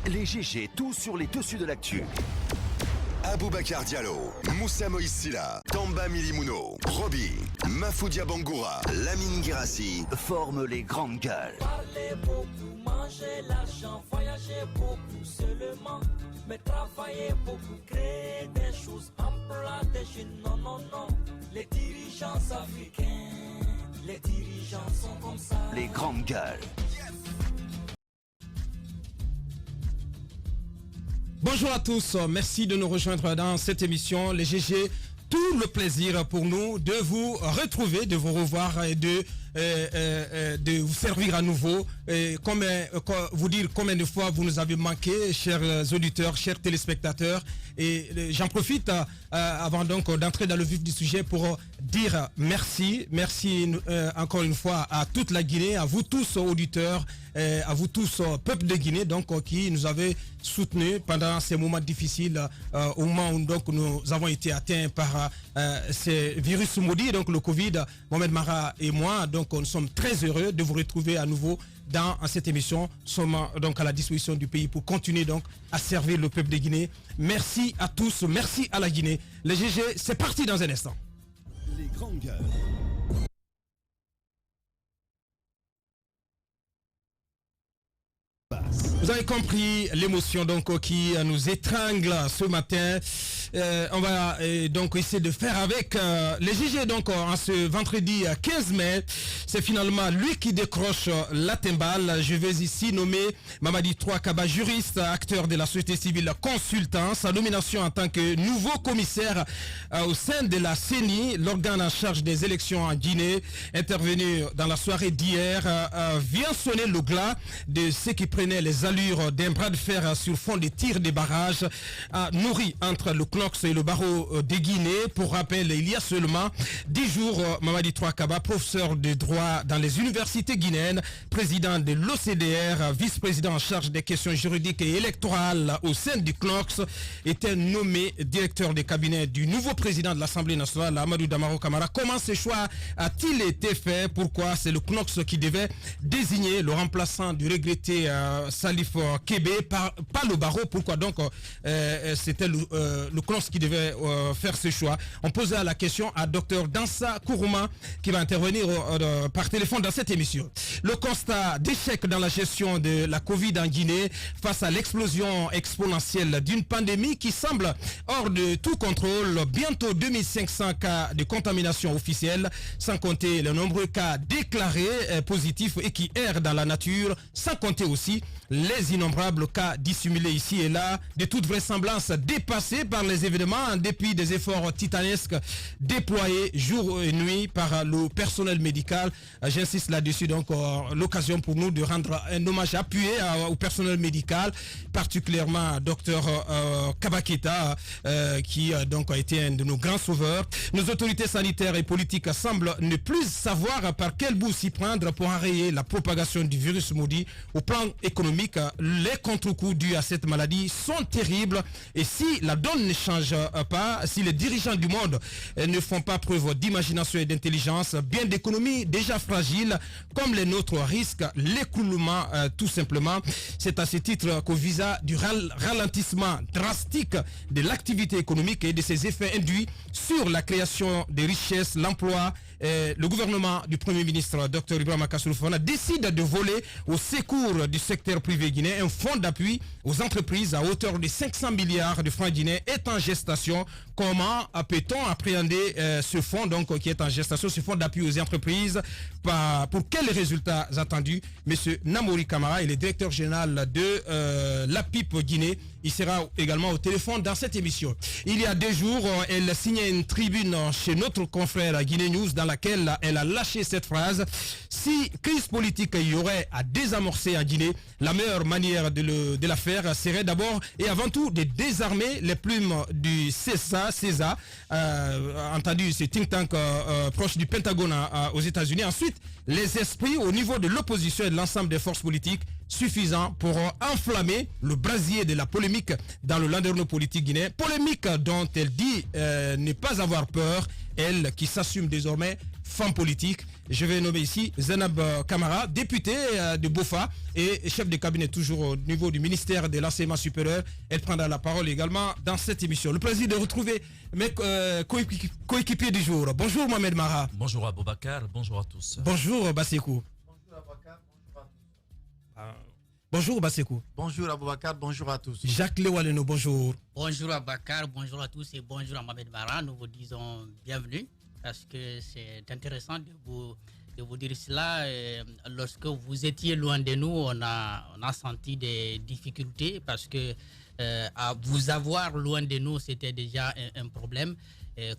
Les GG, tout sur les dessus de l'actu. Aboubacar Diallo, Moussa Moïse Silla, Tamba Milimuno, Roby, Mafoudia Bangoura, Lamine Guirassi Forment les grandes gueules. Parler beaucoup, manger l'argent, voyager beaucoup seulement. Mais travailler beaucoup, créer des choses, emploi des jeunes, non, non, non. Les dirigeants africains, les dirigeants sont comme ça. Les grandes gueules. Bonjour à tous, merci de nous rejoindre dans cette émission, les GG. Tout le plaisir pour nous de vous retrouver, de vous revoir et de vous servir à nouveau. Vous dire combien de fois vous nous avez manqué, chers auditeurs, chers téléspectateurs. Et j'en profite avant donc d'entrer dans le vif du sujet pour dire merci. Merci encore une fois à toute la Guinée, à vous tous auditeurs, à vous tous peuple de Guinée donc qui nous avez soutenus pendant ces moments difficiles, au moment où donc nous avons été atteints par ces virus maudits, donc le Covid. Mohamed Mara et moi, donc nous sommes très heureux de vous retrouver à nouveau dans cette émission. Nous sommes donc à la disposition du pays pour continuer donc à servir le peuple de Guinée. Merci à tous, merci à la Guinée. Les GG, c'est parti dans un instant. Les grandes gueules. Vous avez compris l'émotion donc qui nous étrangle ce matin. On va donc essayer de faire avec les GG donc en ce vendredi 15 mai. C'est finalement lui qui décroche la timbale. Je vais ici nommer Mamadi Troakaba, juriste, acteur de la société civile, consultant. Sa nomination en tant que nouveau commissaire au sein de la CENI, l'organe en charge des élections en Guinée, intervenu dans la soirée d'hier, vient sonner le glas de ceux qui prenaient les allures d'un bras de fer sur fond de tirs des barrages nourris entre le CNOX et le barreau de Guinée. Pour rappel, il y a seulement 10 jours, Mamadi Troakaba, professeur de droit dans les universités guinéennes, président de l'OCDR, vice-président en charge des questions juridiques et électorales au sein du CNOX, était nommé directeur de cabinet du nouveau président de l'Assemblée nationale, Amadou Damaro Camara. Comment ce choix a-t-il été fait? Pourquoi c'est le CNOX qui devait désigner le remplaçant du regretté Salif Kébé, pas le barreau? Pourquoi donc c'était le CNOX qui devait faire ce choix? On posait la question à Dr Dansa Kourouma qui va intervenir par téléphone dans cette émission. Le constat d'échec dans la gestion de la Covid en Guinée face à l'explosion exponentielle d'une pandémie qui semble hors de tout contrôle. Bientôt 2500 cas de contamination officielle, sans compter les nombreux cas déclarés positifs et qui errent dans la nature, sans compter aussi les innombrables cas dissimulés ici et là, de toute vraisemblance dépassés par les événements en dépit des efforts titanesques déployés jour et nuit par le personnel médical. J'insiste là-dessus, donc l'occasion pour nous de rendre un hommage appuyé au personnel médical, particulièrement à Dr Kabaketa qui donc a été un de nos grands sauveurs. Nos autorités sanitaires et politiques semblent ne plus savoir par quel bout s'y prendre pour enrayer la propagation du virus maudit. Au plan économique, les contre-coups dus à cette maladie sont terribles et si la donne ne change pas, si les dirigeants du monde ne font pas preuve d'imagination et d'intelligence, bien d'économies déjà fragiles comme les nôtres risquent l'écoulement tout simplement. C'est à ce titre qu'au visa du ralentissement drastique de l'activité économique et de ses effets induits sur la création des richesses, l'emploi, le gouvernement du Premier ministre Dr Ibrahima Kassoulou Fofana décide de voler au secours du secteur privé guinéen un fonds d'appui aux entreprises à hauteur de 500 milliards de francs guinéens est en gestation. Comment peut-on appréhender ce fonds donc qui est en gestation, ce fonds d'appui aux entreprises? Pour quels résultats attendus? Monsieur Namori Camara, il est directeur général de l'APIP Guinée. Il sera également au téléphone dans cette émission. Il y a 2 jours, elle signait une tribune chez notre confrère Guinée News dans laquelle elle a lâché cette phrase: si crise politique il y aurait à désamorcer en Guinée, la meilleure manière de la faire serait d'abord et avant tout de désarmer les plumes du CESA, entendu ce think tank proche du Pentagone aux États-Unis. Ensuite, les esprits au niveau de l'opposition et de l'ensemble des forces politiques suffisant pour enflammer le brasier de la polémique dans le landerneau politique guinéen. Polémique dont elle dit ne pas avoir peur, elle qui s'assume désormais femme politique. Je vais nommer ici Zainab Kamara, députée de Bofa et chef de cabinet toujours au niveau du ministère de l'enseignement supérieur. Elle prendra la parole également dans cette émission. Le plaisir de retrouver mes coéquipiers du jour. Bonjour Mohamed Mara. Bonjour Aboubakar, bonjour à tous. Bonjour Basekou. Bonjour Aboubakar, bonjour à tous. Bonjour Basekou. Bonjour Aboubakar, bonjour à tous. Jacques Lewaleno, bonjour. Bonjour Aboubakar, bonjour à tous et bonjour à Mohamed Mara. Nous vous disons bienvenue parce que c'est intéressant de vous dire cela. Lorsque vous étiez loin de nous, on a senti des difficultés parce que à vous avoir loin de nous, c'était déjà un problème.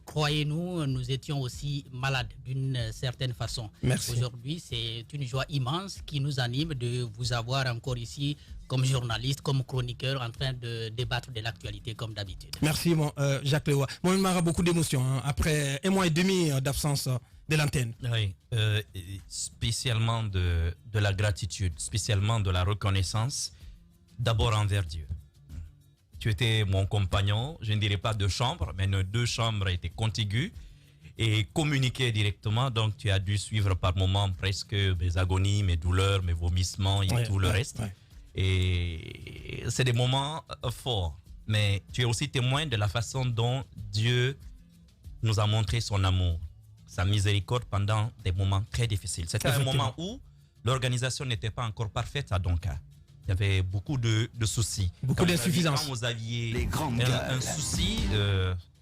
Croyez-nous, nous étions aussi malades d'une certaine façon. Merci. Aujourd'hui, c'est une joie immense qui nous anime de vous avoir encore ici comme journaliste, comme chroniqueur, en train de débattre de l'actualité comme d'habitude. Merci Jacques Lewa. Moi, il m'a beaucoup d'émotions après 1 mois et demi d'absence de l'antenne. Oui, spécialement de la gratitude, spécialement de la reconnaissance, d'abord envers Dieu. Tu étais mon compagnon, je ne dirais pas de chambre, mais nos 2 chambres étaient contiguës et communiquaient directement. Donc, tu as dû suivre par moments presque mes agonies, mes douleurs, mes vomissements et tout le reste. Ouais. Et c'est des moments forts. Mais tu es aussi témoin de la façon dont Dieu nous a montré son amour, sa miséricorde pendant des moments très difficiles. C'était un moment où l'organisation n'était pas encore parfaite à Donka. Il y avait beaucoup de soucis. Beaucoup d'insuffisances. Quand vous aviez Les grandes gueules. un souci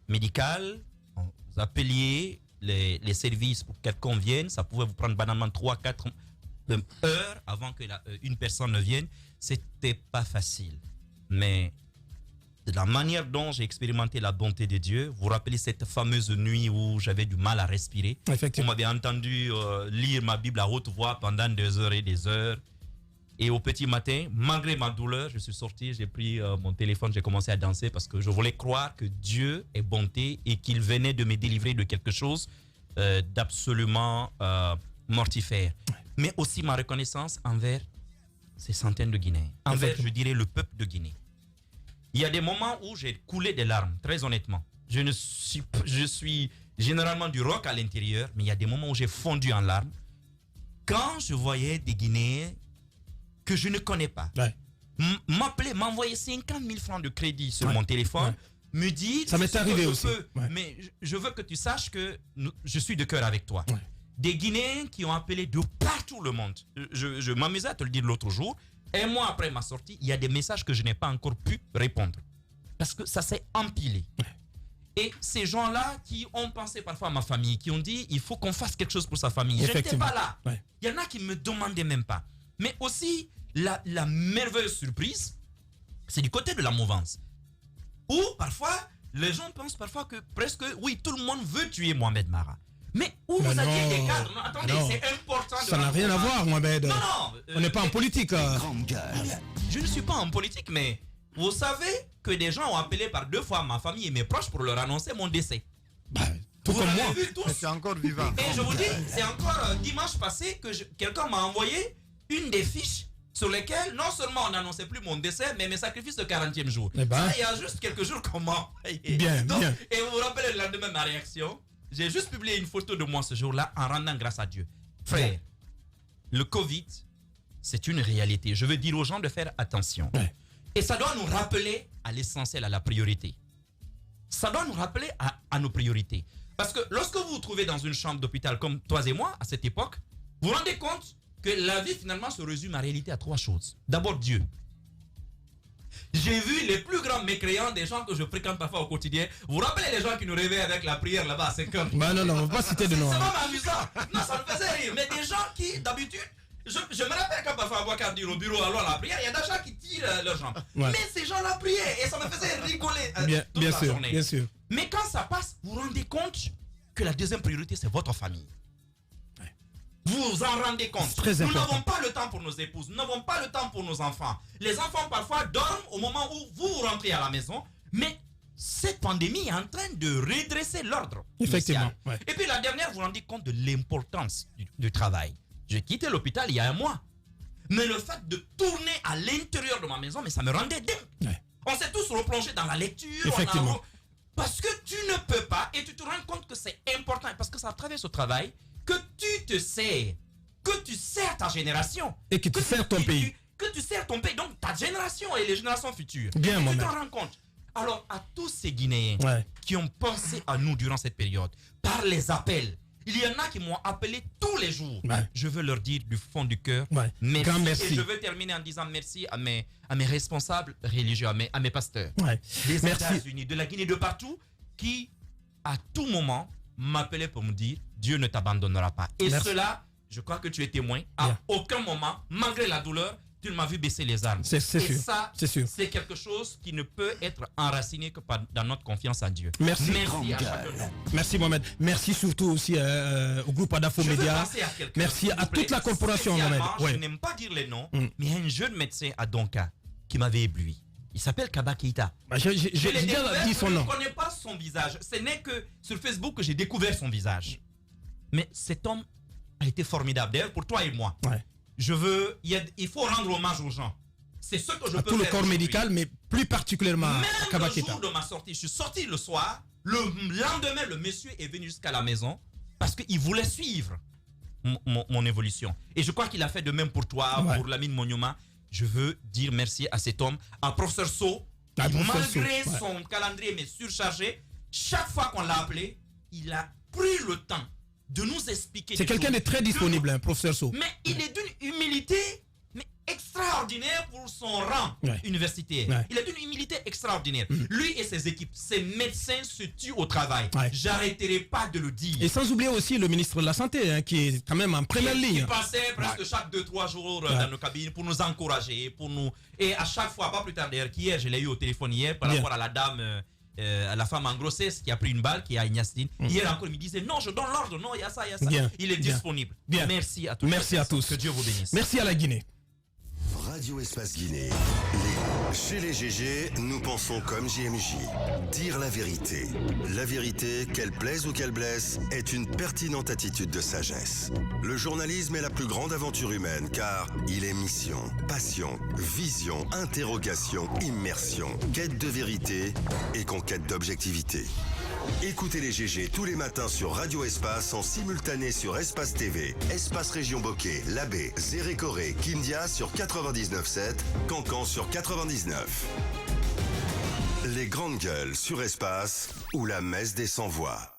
médical, vous appeliez les services pour que quelqu'un vienne. Ça pouvait vous prendre banalement 3-4 heures avant que une personne ne vienne. C'était pas facile. Mais de la manière dont j'ai expérimenté la bonté de Dieu, vous vous rappelez cette fameuse nuit où j'avais du mal à respirer. Effectivement. On m'avait entendu lire ma Bible à haute voix pendant des heures et des heures. Et au petit matin, malgré ma douleur, je suis sorti, j'ai pris mon téléphone, j'ai commencé à danser parce que je voulais croire que Dieu est bonté et qu'il venait de me délivrer de quelque chose d'absolument mortifère. Mais aussi ma reconnaissance envers ces centaines de Guinéens, envers, je dirais, le peuple de Guinée. Il y a des moments où j'ai coulé des larmes, très honnêtement. Je suis généralement du rock à l'intérieur, mais il y a des moments où j'ai fondu en larmes. Quand je voyais des Guinéens que je ne connais pas, m'appeler, m'envoyer 50 000 francs de crédit sur mon téléphone, me dit... Ça m'est arrivé aussi. Mais je veux que tu saches que je suis de cœur avec toi. Des Guinéens qui ont appelé de partout le monde. Je m'amusais à te le dire l'autre jour. 1 mois après ma sortie, il y a des messages que je n'ai pas encore pu répondre. Parce que ça s'est empilé. Et ces gens-là qui ont pensé parfois à ma famille, qui ont dit il faut qu'on fasse quelque chose pour sa famille. Je n'étais pas là. Il y en a qui ne me demandaient même pas. Mais aussi, la merveilleuse surprise, c'est du côté de la mouvance. Où parfois, les gens pensent parfois que presque, oui, tout le monde veut tuer Mohamed Mara. Mais où vous aviez des cadres? Non, attendez, c'est important. Ça n'a rien à voir, Mohamed. Non, on n'est pas en politique. Grande gueule. Je ne suis pas en politique, mais vous savez que des gens ont appelé par 2 fois ma famille et mes proches pour leur annoncer mon décès. Tout vous comme moi. Vu tous. C'est encore vivant. Et je vous dis, c'est encore dimanche passé que quelqu'un m'a envoyé une des fiches sur lesquelles non seulement on n'annonçait plus mon décès, mais mes sacrifices de 40e jour. Ça, il y a juste quelques jours comment. Bien. Et vous vous rappelez le lendemain ma réaction? J'ai juste publié une photo de moi ce jour-là en rendant grâce à Dieu. Frère, le Covid, c'est une réalité. Je veux dire aux gens de faire attention. Et ça doit nous rappeler à l'essentiel, à la priorité. Ça doit nous rappeler à nos priorités. Parce que lorsque vous vous trouvez dans une chambre d'hôpital comme toi et moi, à cette époque, vous vous rendez compte que la vie finalement se résume en réalité à 3 choses. D'abord Dieu. J'ai vu les plus grands mécréants des gens que je fréquente parfois au quotidien. Vous vous rappelez les gens qui nous réveillent avec la prière là-bas à 5 heures? Non, on ne va pas citer de nom. C'est pas amusant. Non, ça me faisait rire. Mais des gens qui, d'habitude, je me rappelle quand parfois Aboubakar dit au bureau, allons à la prière, il y a des gens qui tirent leurs jambes. Mais ces gens-là priaient et ça me faisait rigoler toute la journée. Bien sûr. Mais quand ça passe, vous vous rendez compte que la deuxième priorité, c'est votre famille. Vous vous en rendez compte. Nous n'avons pas le temps pour nos épouses. Nous n'avons pas le temps pour nos enfants. Les enfants parfois dorment au moment où vous rentrez à la maison. Mais cette pandémie est en train de redresser l'ordre. Effectivement. Et puis la dernière, vous vous rendez compte de l'importance du travail. J'ai quitté l'hôpital il y a 1 mois. Mais le fait de tourner à l'intérieur de ma maison, mais ça me rendait dingue. On s'est tous replongés dans la lecture. Effectivement. Parce que tu ne peux pas, et tu te rends compte que c'est important, parce que c'est à travers ce travail que tu te sers, que tu sers ta génération. Et que tu sers ton pays. Que tu sers ton pays, donc ta génération et les générations futures. Bien, et mon tu maître. t'en rends compte. Alors, à tous ces Guinéens Ouais. qui ont pensé à nous durant cette période, par les appels, il y en a qui m'ont appelé tous les jours. Ouais. Je veux leur dire du fond du cœur, Ouais. merci. Grand merci. Et je veux terminer en disant merci à mes responsables religieux, à mes pasteurs. Ouais. Des Merci. États-Unis, de la Guinée, de partout, qui, à tout moment, m'appelaient pour me dire Dieu ne t'abandonnera pas. Et Merci. cela, je crois que tu es témoin, à Bien. aucun moment, malgré la douleur, tu ne m'as vu baisser les armes. C'est Et sûr. ça, C'est sûr. c'est quelque chose qui ne peut être enraciné que dans notre confiance en Dieu. Merci. Merci à chacun de nous. Merci Mohamed. Merci surtout aussi au groupe Adafo Je veux Média. penser à quelqu'un, Merci s'il à vous plaît. toute la corporation Mohamed. Spécialement, Ouais. Je n'aime pas dire les noms, Mm. mais il y a un jeune médecin à Donka qui m'avait ébloui. Il s'appelle Kaba Keita. Bah, J'ai Je l'ai déjà découvert, dit son je ne nom. connais pas son visage. Ce n'est que sur Facebook que j'ai découvert son visage. Mais cet homme a été formidable. D'ailleurs, pour toi et moi, Ouais. il faut rendre hommage aux gens. C'est ce que je À peux tout le faire corps aujourd'hui. médical, mais plus particulièrement à Même le Kabaketa. jour de ma sortie, je suis sorti le soir. Le lendemain, le monsieur est venu jusqu'à la maison parce qu'il voulait suivre mon évolution. Et je crois qu'il a fait de même pour toi, Ouais. pour Lamine Monyoma. Je veux dire merci à cet homme, à professeur So, À qui, professeur malgré So, ouais. son calendrier mais surchargé, chaque fois qu'on l'a appelé, il a pris le temps de nous expliquer. C'est des quelqu'un de choses. très disponible, hein, professeur So. Mais il est d'une humilité mais extraordinaire pour son rang Ouais. universitaire. Ouais. Il est d'une humilité extraordinaire. Lui et ses équipes, ses médecins se tuent au travail. Ouais. J'arrêterai pas de le dire. Et sans oublier aussi le ministre de la Santé, hein, qui est quand même en première Qui ligne. passait presque chaque 2-3 jours dans nos cabines pour nous encourager, pour nous. Et à chaque fois, pas plus tard d'ailleurs qu'hier, je l'ai eu au téléphone hier par Bien. rapport à la dame, à la femme en grossesse qui a pris une balle, qui a Ignacine. Hier encore, il me disait non, je donne l'ordre, non, il y a ça, il y a ça. Bien. Il est Bien. disponible. Bien. Merci à tous. Merci à tous. Que Dieu vous bénisse. Merci à la Guinée. Radio Espace Guinée. Chez les GG, nous pensons comme JMJ. Dire la vérité. La vérité, qu'elle plaise ou qu'elle blesse, est une pertinente attitude de sagesse. Le journalisme est la plus grande aventure humaine car il est mission, passion, vision, interrogation, immersion, quête de vérité et conquête d'objectivité. Écoutez les GG tous les matins sur Radio Espace en simultané sur Espace TV, Espace Région Bokeh, Labé, Zérékoré, Kindia sur 99.7, Cancan sur 99. Les grandes gueules sur Espace ou la messe des sans-voix.